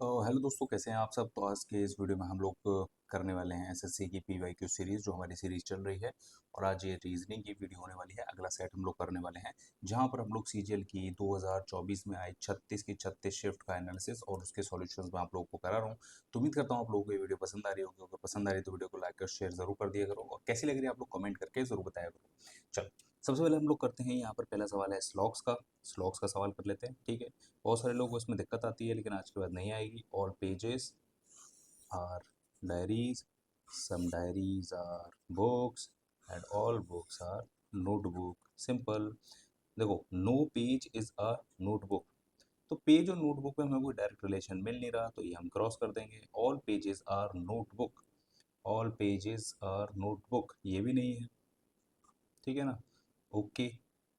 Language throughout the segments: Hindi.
हेलो दोस्तों, कैसे हैं आप सब। तो आज के इस वीडियो में हम लोग करने वाले हैं एसएससी की पीवाईक्यू सीरीज़, जो हमारी सीरीज़ चल रही है। और आज ये रीजनिंग की वीडियो होने वाली है। अगला सेट हम लोग करने वाले हैं, जहां पर हम लोग सीजीएल की 2024 में आई 36 की 36 शिफ्ट का एनालिसिस और उसके सॉल्यूशंस मैं आप लोगों को करा रहा हूँ। तो उम्मीद करता हूँ आप लोगों को ये वीडियो पसंद आ रही होगी। अगर पसंद आ रही है तो वीडियो को लाइक और शेयर जरूर कर दिया करो, और कैसी लग रही है आप लोग कमेंट करके जरूर बताया करो। चलो, सबसे पहले हम लोग करते हैं। यहाँ पर पहला सवाल है स्लॉक्स का सवाल कर लेते हैं। ठीक है, बहुत सारे लोगों को इसमें दिक्कत आती है, लेकिन आज के बाद नहीं आएगी। All pages are diaries, some diaries are books, and all books are notebook. Simple. देखो, no page is a notebook. तो पेज और नोटबुक में हमें कोई डायरेक्ट रिलेशन मिल नहीं रहा, तो ये हम क्रॉस कर देंगे। All pages are notebook, all pages are notebook, ये भी नहीं है। ठीक है ना। Okay.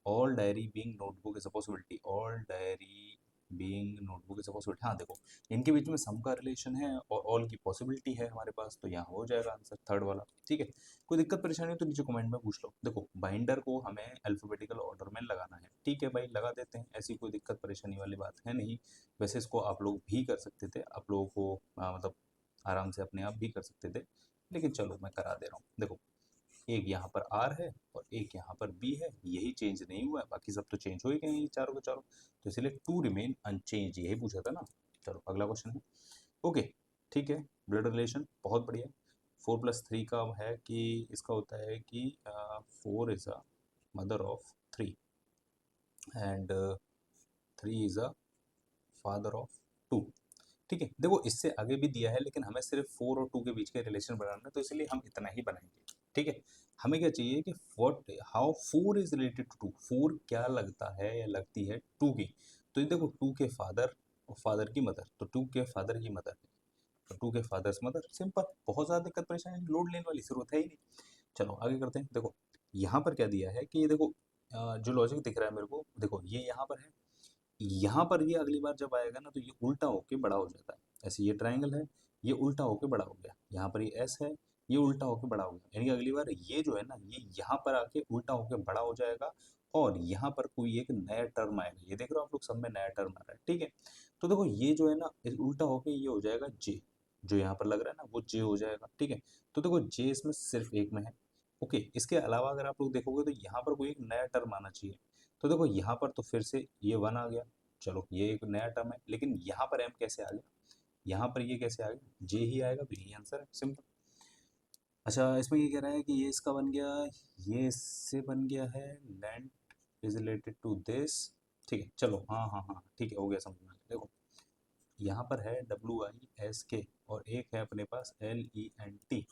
All diary being notebook is a possibility, all diary being notebook is a possibility. हाँ देखो, इनके बीच में सम का रिलेशन है और ऑल की पॉसिबिलिटी है हमारे पास, तो यहाँ हो जाएगा आंसर थर्ड वाला। ठीक है, कोई दिक्कत परेशानी हो तो नीचे कमेंट में पूछ लो। देखो, बाइंडर को हमें अल्फाबेटिकल ऑर्डर में लगाना है। ठीक है भाई, लगा देते हैं, ऐसी कोई दिक्कत परेशानी वाली बात है नहीं। वैसे इसको आप लोग भी कर सकते थे, आप लोगों को मतलब आराम से अपने आप भी कर सकते थे, लेकिन चलो मैं करा दे रहा हूँ। देखो, एक यहाँ पर आर है और एक यहाँ पर बी है, यही चेंज नहीं हुआ है, बाकी सब तो चेंज हो ही गए हैं ये चारों के चारों। तो इसलिए टू रिमेन अनचेंज, यही पूछा था ना। चलो अगला क्वेश्चन है। ओके, ठीक है। ब्लड रिलेशन बहुत बढ़िया। 4+3 का है कि इसका होता है कि 4 is a mother of 3 and 3 is a father of 2। ठीक है, देखो इससे आगे भी दिया है, लेकिन हमें सिर्फ 4 और 2 के बीच के रिलेशन बनाना है, तो इसलिए हम इतना ही बनाएंगे। ठीक है, हमें क्या चाहिए कि what how 4 is related to 2, 4 क्या लगता है या लगती है 2 की। तो ये देखो, 2 के फादर और फादर की मदर, तो 2 के फादर की मदर है, तो 2 के फादर्स मदर। सिंपल, बहुत ज़्यादा दिक्कत परेशानी लोड लेने वाली जरूरत है ही नहीं। चलो आगे करते हैं। देखो, यहाँ पर क्या दिया है कि ये देखो, जो लॉजिक दिख रहा है मेरे को, देखो ये यहाँ पर है, यहाँ पर ये अगली बार जब आएगा ना तो ये उल्टा होके बड़ा हो जाता है। ऐसे ये ट्राइंगल है, ये उल्टा होके बड़ा हो गया। यहाँ पर ये एस है, ये उल्टा होके बड़ा हो गया। यानी कि अगली बार ये जो है ना, ये यहाँ पर आके उल्टा होके बड़ा हो जाएगा, और यहाँ पर कोई एक नया टर्म आएगा। ये देख रहे हो आप लोग, सब में नया टर्म आ रहा है। ठीक है, तो देखो ये जो है ना, उल्टा होके ये हो जाएगा जे। जो यहाँ पर लग रहा है ना, वो जे हो जाएगा। ठीक है, तो देखो जे इसमें सिर्फ एक में है। ओके, इसके अलावा अगर आप लोग देखोगे तो यहाँ पर कोई एक नया टर्म आना चाहिए। तो देखो यहाँ पर तो फिर से ये 1 आ गया। चलो ये एक नया टर्म है, लेकिन यहाँ पर एम कैसे आ गया, यहाँ पर ये कैसे आ गया, जे ही आएगा, तो यही आंसर है। सिंपल। अच्छा, इसमें ये कह रहा है कि ये इसका बन गया, ये इससे बन गया है, land is related to this. ठीक है, चलो हाँ हाँ हाँ ठीक है, हो गया समझ में आ गया। देखो, यहाँ पर है WISK और एक है अपने पास LENT।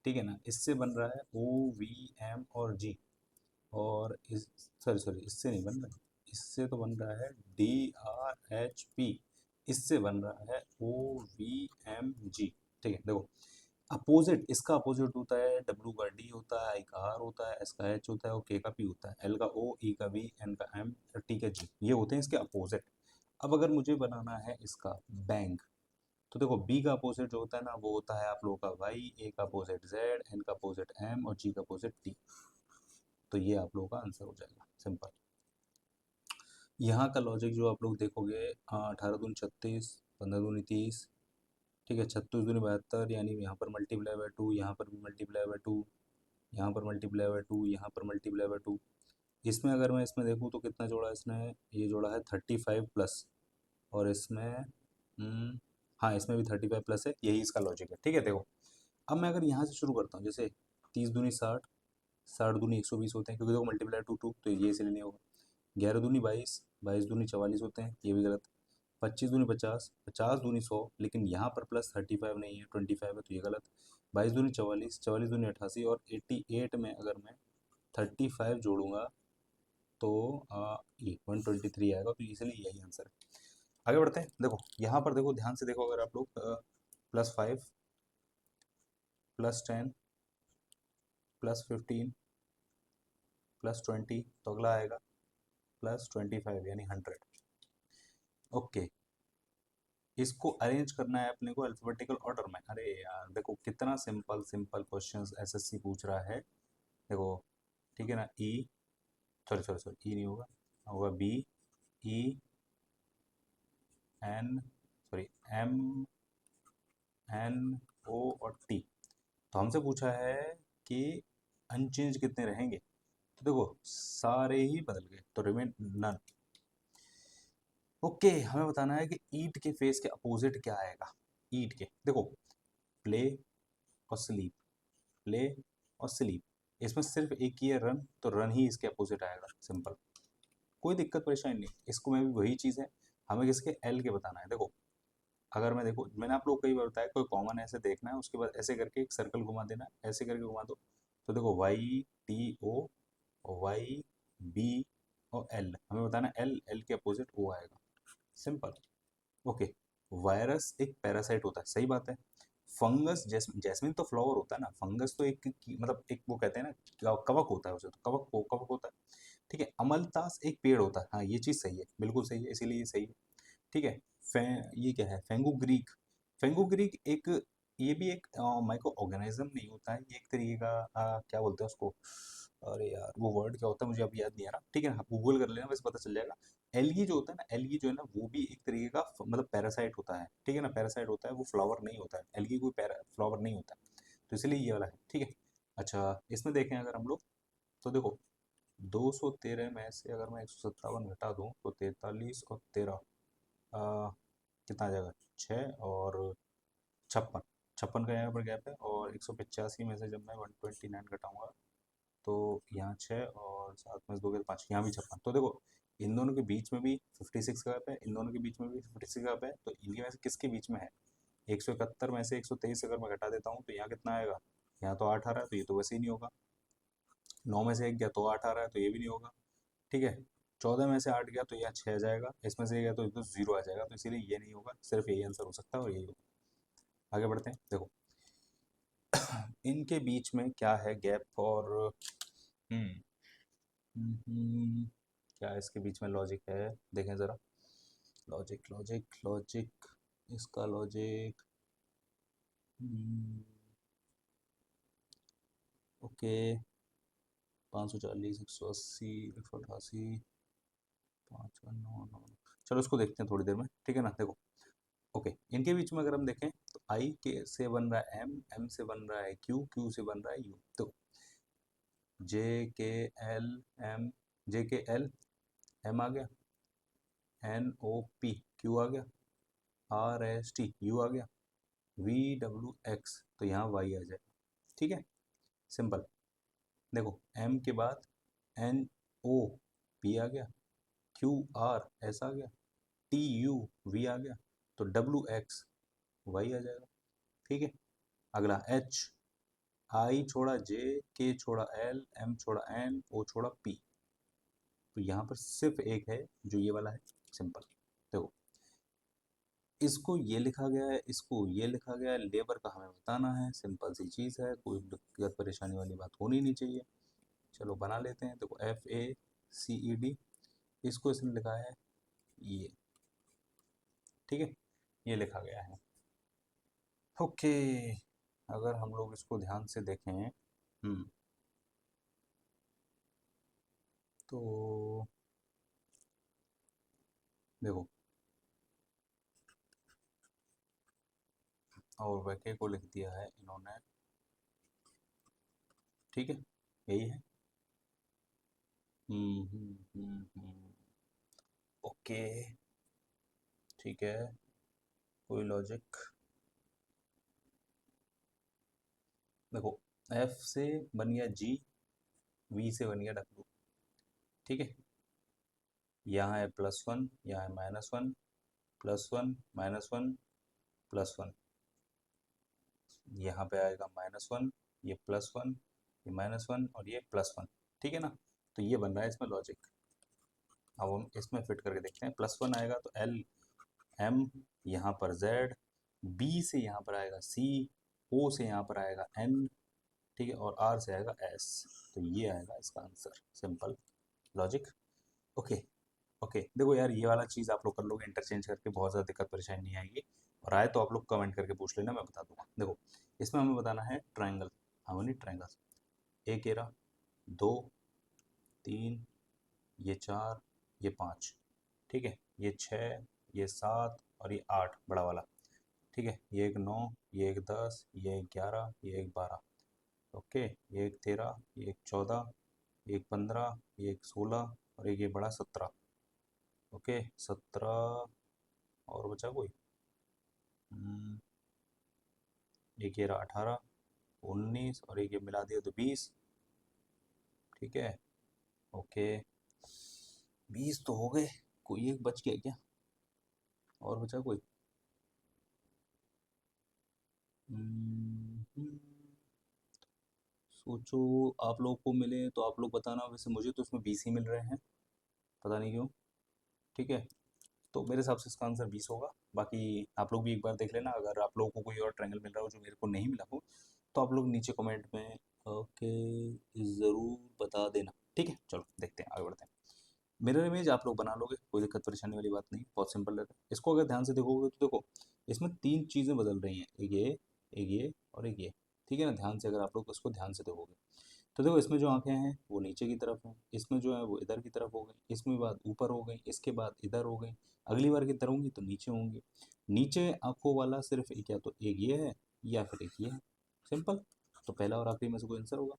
ठीक है ना, इससे बन रहा है OVM और G। और इस, सॉरी सॉरी, इससे नहीं बन रहा, इससे तो बन रहा है DRHP, इससे बन रहा है OVMG। ठीक है, देखो अपोजिट, इसका अपोजिट होता है, W का D होता है, I का R होता है, S का H होता है और K का P होता है, L का O, E का V, N का M और T का G, ये होते हैं इसके अपोजिट। अब अगर मुझे बनाना है इसका बैंक, तो देखो B का अपोजिट जो होता है ना, वो होता है आप लोगों का Y, A का अपोजिट Z, N का अपोजिट M और G का अपोजिट T। तो ये आप लोगों का आंसर हो जाएगा। सिंपल। यहाँ का लॉजिक जो आप लोग देखोगे, 18×2 = 36, 15×2 = 30। ठीक है, 36×2 = 72, यानी यहाँ पर मल्टीप्लाई बाय 2, यहाँ पर भी मल्टीप्लाई बाय 2, यहाँ पर मल्टीप्लाई बाय 2, यहाँ पर मल्टीप्लाई बाय 2। इसमें अगर मैं इसमें देखूँ तो कितना जोड़ा है इसने, ये जोड़ा है 35 प्लस, और इसमें हाँ इसमें भी 35 प्लस है, यही इसका लॉजिक है। ठीक है, देखो अब मैं अगर यहाँ से शुरू करता हूँ, जैसे 30×2 = 60, 60×2 = 120 होते हैं, क्योंकि देखो मल्टीप्लाई 2 तो ये इसलिए नहीं होगा। 11×2 = 22, 22×2 = 44 होते हैं, ये भी गलत। 25×2 = 50, 50×2 = 100, लेकिन यहाँ पर प्लस 35 नहीं है, 25 है, तो ये गलत। 22×2 = 44, 44×2 = 88, और 88 में अगर मैं 35 जोड़ूंगा तो ये 123 आएगा, तो इसलिए यही आंसर है। आगे बढ़ते हैं। देखो यहाँ पर देखो, ध्यान से देखो, अगर आप लोग +5, +10, +15, +20, तो अगला आएगा +25, यानी 100। ओके, इसको अरेंज करना है अपने को अल्फाबेटिकल ऑर्डर में। अरे यार देखो, कितना सिंपल सिंपल क्वेश्चंस एसएससी पूछ रहा है। देखो, ठीक है ना, E, sorry sorry sorry, E नहीं होगा, होगा B, E, N, sorry M N O और टी। तो हमसे पूछा है कि अनचेंज कितने रहेंगे, तो देखो सारे ही बदल गए तो रिमेन नन। ओके, हमें बताना है कि ईट के फेस के अपोजिट क्या आएगा। ईट के देखो, प्ले और स्लीप, प्ले और स्लीप, इसमें सिर्फ एक ही है रन, तो रन ही इसके अपोजिट आएगा, सिंपल, कोई दिक्कत परेशानी नहीं। इसको में भी वही चीज़ है, हमें किसके एल के बताना है। देखो अगर मैं, देखो मैंने आप लोग को कई बार बताया, कोई कॉमन ऐसे देखना है, उसके बाद ऐसे करके एक सर्कल घुमा देना है, ऐसे करके घुमा दो, तो देखो Y T O, Y B और एल, हमें बताना है एल, एल के अपोजिट ओ आएगा, सिंपल। ओके, वायरस एक पैरासाइट होता है, सही बात है। फंगस, जैस्मिन तो फ्लावर होता है ना, फंगस तो मतलब एक वो कहते हैं ना, कवक होता है, उसे तो कवक होता है, ठीक है। अमलतास एक पेड़ होता है, हाँ ये चीज़ सही है, बिल्कुल सही है, इसीलिए ये सही है, ठीक है। ये क्या है, फेंगोग्रीक, फेंगोग्रीक एक, ये भी एक माइक्रो ऑर्गेनिज्म नहीं होता है, ये एक तरीके का क्या बोलते हैं उसको, अरे यार वो वर्ड क्या होता है मुझे अभी याद नहीं आ रहा, ठीक है ना, आप गूगल कर लेना, वैसे पता चल जाएगा। एलगी जो होता है ना, एलगी जो है ना, वो भी एक तरीके का मतलब पैरासाइट होता है, ठीक है ना, पैरासाइट होता है, वो फ्लावर नहीं होता है, एलगी कोई फ्लावर नहीं होता है, तो इसलिए ये वाला है, ठीक है। अच्छा, इसमें देखें अगर हम लोग, तो देखो 213 में से अगर मैं 157 घटा दूं तो 43 और 13 कितना आ जाएगा, 6 और 56, 56 का यहाँ पर गैप है, और 185 में से जब मैं 129 घटाऊंगा तो यहाँ 6 और 7 में से 2 के 5, यहाँ भी 56, तो देखो इन दोनों के बीच में भी 56 का गैप है, इन दोनों के बीच में भी 56 का गैप है, तो इनके में से किसके बीच में है, 171 में से 123 अगर मैं घटा देता हूँ तो यहाँ कितना आएगा, यहाँ तो 8 आ रहा है, तो ये तो वैसे ही नहीं होगा। 9 में से 1 गया तो 8 आ रहा है, तो ये भी नहीं होगा, ठीक है। 14 में से 8 गया तो यहाँ 6 जाएगा, इसमें से गया तो 0 आ जाएगा, तो इसीलिए ये नहीं होगा, सिर्फ यही आंसर हो सकता है और यही होगा। आगे बढ़ते हैं, देखो इनके बीच में क्या है गैप, और हम्म क्या इसके बीच में लॉजिक है, देखें ज़रा, लॉजिक लॉजिक लॉजिक, इसका लॉजिक, ओके, 540, 180, 188, 5 9 9, चलो इसको देखते हैं थोड़ी देर में, ठीक है ना। देखो ओके, इनके बीच में अगर हम देखें तो आई के से बन रहा है एम, एम से बन रहा है क्यू, क्यू से बन रहा है यू, तो जे के एल एम, जे के एल एम आ गया, एन ओ पी क्यू आ गया, आर एस टी यू आ गया, वी डब्ल्यू एक्स तो यहाँ वाई आ जाएगा, ठीक है, सिंपल। देखो एम के बाद एन ओ पी आ गया, क्यू आर एस आ गया, टी यू वी आ गया, तो डब्ल्यू एक्स वाई आ जाएगा, ठीक है। अगला एच, आई छोड़ा जे, के छोड़ा एल, एम छोड़ा एन, ओ छोड़ा पी, तो यहाँ पर सिर्फ एक है जो ये वाला है, सिंपल। देखो इसको ये लिखा गया है, इसको ये लिखा गया है, लेबर का हमें बताना है, सिंपल सी चीज़ है, कोई दिक्कत परेशानी वाली बात होनी नहीं चाहिए। चलो बना लेते हैं, देखो FACED, इसको इसने लिखा है ये, ठीक है, ये लिखा गया है, ओके। अगर हम लोग इसको ध्यान से देखें, तो देखो, और वैके को लिख दिया है इन्होंने, ठीक है, यही है, ओके, ठीक है, कोई लॉजिक, देखो एफ से बन गया जी, वी से बन गया डब्ल्यू, ठीक है, यहाँ है +1, यहाँ है -1, +1 -1 +1, यहाँ पे आएगा -1, ये +1, ये -1 और ये +1, ठीक है ना, तो ये बन रहा है इसमें लॉजिक। अब हम इसमें फिट करके देखते हैं, +1 आएगा तो एल एम, यहाँ पर जेड, बी से यहाँ पर आएगा सी, ओ से यहाँ पर आएगा एन, ठीक है, और आर से आएगा एस, तो ये आएगा इसका answer, simple logic, okay. Okay देखो यार, ये वाला चीज़ आप लोग कर लोगे इंटरचेंज करके, बहुत ज़्यादा दिक्कत परेशानी नहीं आएगी, और आए तो आप लोग कमेंट करके पूछ लेना, मैं बता दूंगा। देखो इसमें हमें बताना है ट्राइंगल, हार्मोनिक ट्राइंगल, एक घेरा, 2 3, ये 4, ये 5, ठीक है, ये 6, ये 7 और ये 8 बड़ा वाला। ठीक है, ये एक 9, ये एक 10, ये एक 11, ये एक 12। ओके, ये एक 13, ये एक 14, ये एक 15, ये एक 16 और एक ये बड़ा 17। ओके, 17 और बचा कोई? हम्म, एक ये रहा 18, 19 और एक ये मिला दिया तो 20। ठीक है, ओके, 20 तो हो गए। कोई एक बच गया क्या? और बचा कोई? हम्म, सोचो। आप लोग को मिले तो आप लोग बताना, वैसे मुझे तो उसमें 20 ही मिल रहे हैं, पता नहीं क्यों। ठीक है, तो मेरे हिसाब से इसका आंसर 20 होगा। बाकी आप लोग भी एक बार देख लेना, अगर आप लोगों को कोई और ट्रायंगल मिल रहा हो जो मेरे को नहीं मिला हो, तो आप लोग नीचे कमेंट में ओके ज़रूर बता देना। ठीक है, चलो देखते हैं, आगे बढ़ते हैं। मिरर इमेज आप लोग बना लोगे, कोई दिक्कत परेशानी वाली बात नहीं, बहुत सिंपल रहता है। इसको अगर ध्यान से देखोगे तो देखो, इसमें 3 चीज़ें बदल रही हैं, एक ये और एक ये। ठीक है ना, ध्यान से अगर आप लोग इसको ध्यान से देखोगे तो देखो, इसमें जो आंखें हैं वो नीचे की तरफ हैं, इसमें जो है वो इधर की तरफ हो गई, इसमें बाद ऊपर हो गई, इसके बाद इधर हो गई, अगली बार की तरह होंगी तो नीचे होंगी। नीचे आंखों वाला सिर्फ एक, या तो एक ये है या फिर एक ये है, सिंपल। तो पहला और आखिरी में से कोई आंसर होगा।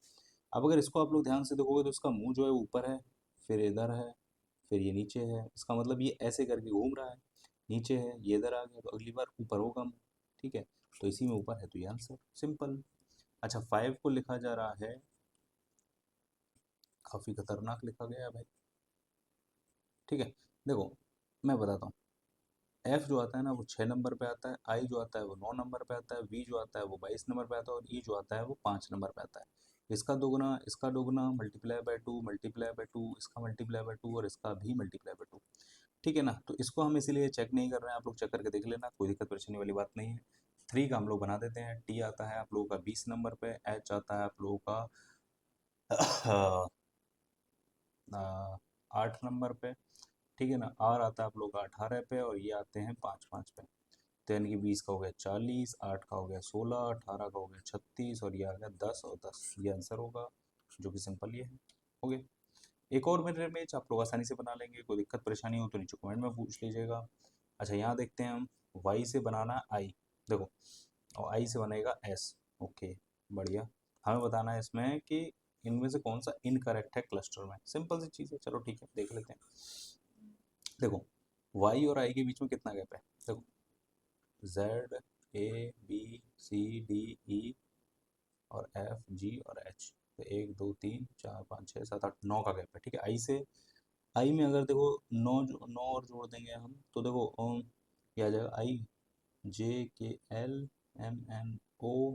अब अगर इसको आप लोग ध्यान से देखोगे तो इसका मुंह जो है वो ऊपर है, फिर इधर है, फिर ये नीचे है। इसका मतलब ये ऐसे करके घूम रहा है, नीचे है, ये इधर आ गया तो अगली बार ऊपर होगा मुंह। ठीक है, तो इसी में ऊपर है तो ये आंसर, सिंपल। अच्छा, 5 को लिखा जा रहा है, काफ़ी खतरनाक लिखा गया है भाई। ठीक है, देखो मैं बताता हूँ। एफ जो आता है ना वो 6 नंबर पे आता है, आई जो आता है वो 9 नंबर पे आता है, वी जो आता है वो 22 नंबर पे आता है और ई जो आता है वो 5 नंबर पे आता है। इसका दोगुना मल्टीप्लाई बाय 2, मल्टीप्लाई बाय 2, इसका मल्टीप्लाई बाय 2 और इसका भी मल्टीप्लाई बाय 2। ठीक है ना, तो इसको हम इसीलिए चेक नहीं कर रहे हैं, आप लोग चेक करके देख लेना, कोई दिक्कत परेशानी वाली बात नहीं है। 3 का हम लोग बना देते हैं। टी आता है आप लोगों का 20 नंबर पे, एच आता है आप लोगों का 8 नंबर पे। ठीक है ना, आर आता है आप लोग का 18 पे और ये आते हैं 5 5 पे। तो यानी कि 20 का हो गया 40, 8 का हो गया 16, 18 का हो गया 36 और ये आ गया 10 और 10, ये आंसर होगा, जो कि सिंपल ये है। हो गया। एक और मिरर इमेज आप लोग आसानी से बना लेंगे, कोई दिक्कत परेशानी हो तो नीचे कमेंट में पूछ लीजिएगा। अच्छा, यहाँ देखते हैं हम, वाई से बनाना आई, देखो, और आई से बनेगा एस। ओके, बढ़िया। हमें बताना है इसमें कि इनमें से कौन सा इनकरेक्ट है क्लस्टर में, सिंपल सी चीज़ है, चलो ठीक है देख लेते हैं। देखो, वाई और आई के बीच में कितना गैप है, देखो, Z, A, B, C, D, ई और एफ, जी और एच। तो 1 2 3 4 5 6 7 8 9 का गैप है। ठीक है, आई से, आई में अगर देखो 9 और जोड़ देंगे हम तो देखो ये आ जाएगा I, J K L, M N O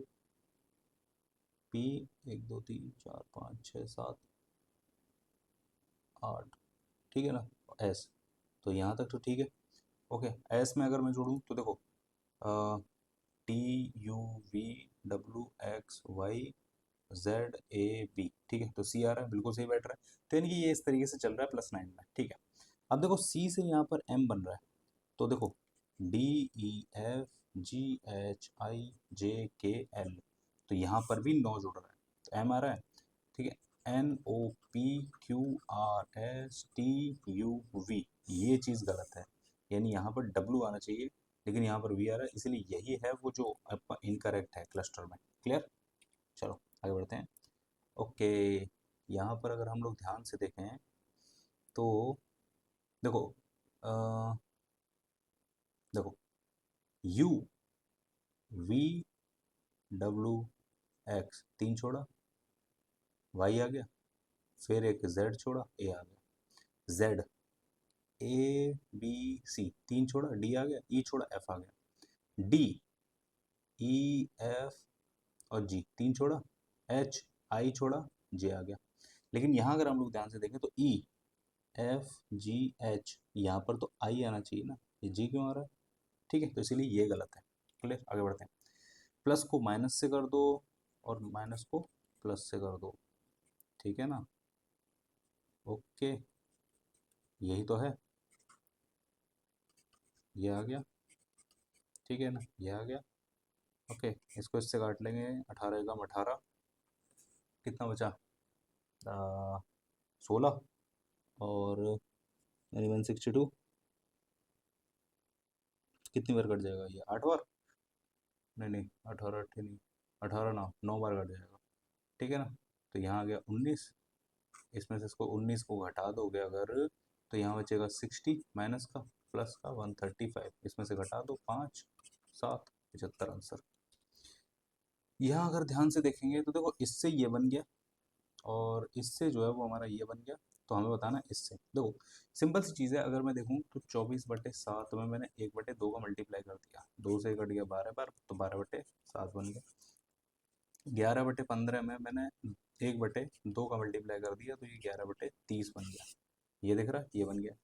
P, 1 2 3 4 5 6 7 8। ठीक है ना, एस, तो यहाँ तक तो ठीक है। ओके, एस में अगर मैं जोड़ूँ तो देखो, T, U, V, W, X, Y, Z, A, B. ठीक है, तो सी आ रहा है, बिल्कुल सही बैठ रहा है। तो यानी कि ये इस तरीके से चल रहा है +9 में। ठीक है, अब देखो सी से यहाँ पर एम बन रहा है, तो देखो डी, ई, एफ, जी, एच, आई, जे, के, एल, तो यहाँ पर भी 9 जुड़ रहा है, तो एम आ रहा है। ठीक है, N, O, P, Q, R, S, T, U, V, ये चीज़ गलत है, यानी यहाँ पर डब्लू आना चाहिए, लेकिन यहाँ पर वी आ रहा है, इसलिए यही है वो जो आपका इनकरेक्ट है क्लस्टर में। क्लियर, चलो आगे बढ़ते हैं। ओके, यहाँ पर अगर हम लोग ध्यान से देखें तो देखो, अ, देखो, यू, वी, डब्लू, एक्स, 3 छोड़ा, वाई आ गया, फिर एक जेड छोड़ा, ए आ गया, जेड, ए, बी, सी, 3 छोड़ा, डी आ गया, ई छोड़ा, एफ आ गया, डी, ई, एफ और जी, 3 छोड़ा, एच, आई छोड़ा, जे आ गया। लेकिन यहाँ अगर हम लोग ध्यान से देखें तो ई, एफ, जी, एच, यहाँ पर तो आई आना चाहिए ना, ये जी क्यों आ रहा है? ठीक है, तो इसीलिए ये गलत है। क्लियर, आगे बढ़ते हैं। प्लस को माइनस से कर दो और माइनस को प्लस से कर दो, ठीक है ना। ओके, यही तो है, ये आ गया, ठीक है ना, ये आ गया। ओके, इसको इससे काट लेंगे, 18 एकम 18, कितना बचा, 16 और यानी 162, कितनी बार कट जाएगा ये, 8 बार, नहीं नहीं 18 8 नहीं, 18 ना 9 बार कट जाएगा, ठीक है ना। तो यहाँ आ गया 19, इसमें से इसको 19 को घटा दोगे अगर, तो यहाँ बचेगा 60 माइनस का प्लस का 135, इसमें से घटा दो 5 7 75 आंसर। यहाँ अगर ध्यान से देखेंगे तो देखो इससे ये बन गया और इससे जो है वो हमारा ये बन गया, तो हमें बताना है इससे। देखो सिंपल सी चीज़ है, अगर मैं देखूँ तो 24/7 में मैंने 1/2 का मल्टीप्लाई कर दिया, 2 से कट गया 12 बार, तो 12/7 बन गया। 11/15 में मैंने 1/2 का मल्टीप्लाई कर दिया, तो ये 11/30 बन गया, ये दिख रहा है, ये बन गया।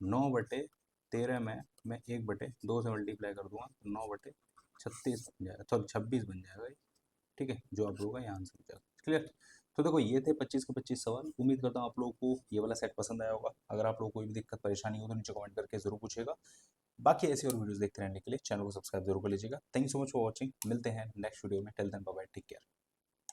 9/13 में मैं 1/2 से मल्टीप्लाई कर दूंगा, तो 9/36 बन जाएगा, सॉरी 26 बन जाएगा ये, ठीक है, जो आप लोगों का यहाँ आंसर हो जाएगा। क्लियर। तो देखो ये थे 25 के 25 सवाल। उम्मीद करता हूँ आप लोगों को ये वाला सेट पसंद आया होगा। अगर आप लोगों को कोई भी दिक्कत परेशानी हो तो नीचे कमेंट करके जरूर पूछेगा। बाकी ऐसी और वीडियोस देखते रहने के लिए चैनल को सब्सक्राइब जरूर कर लीजिएगा। Thank you so much for watching, मिलते हैं नेक्स्ट वीडियो में, till then bye bye, take care.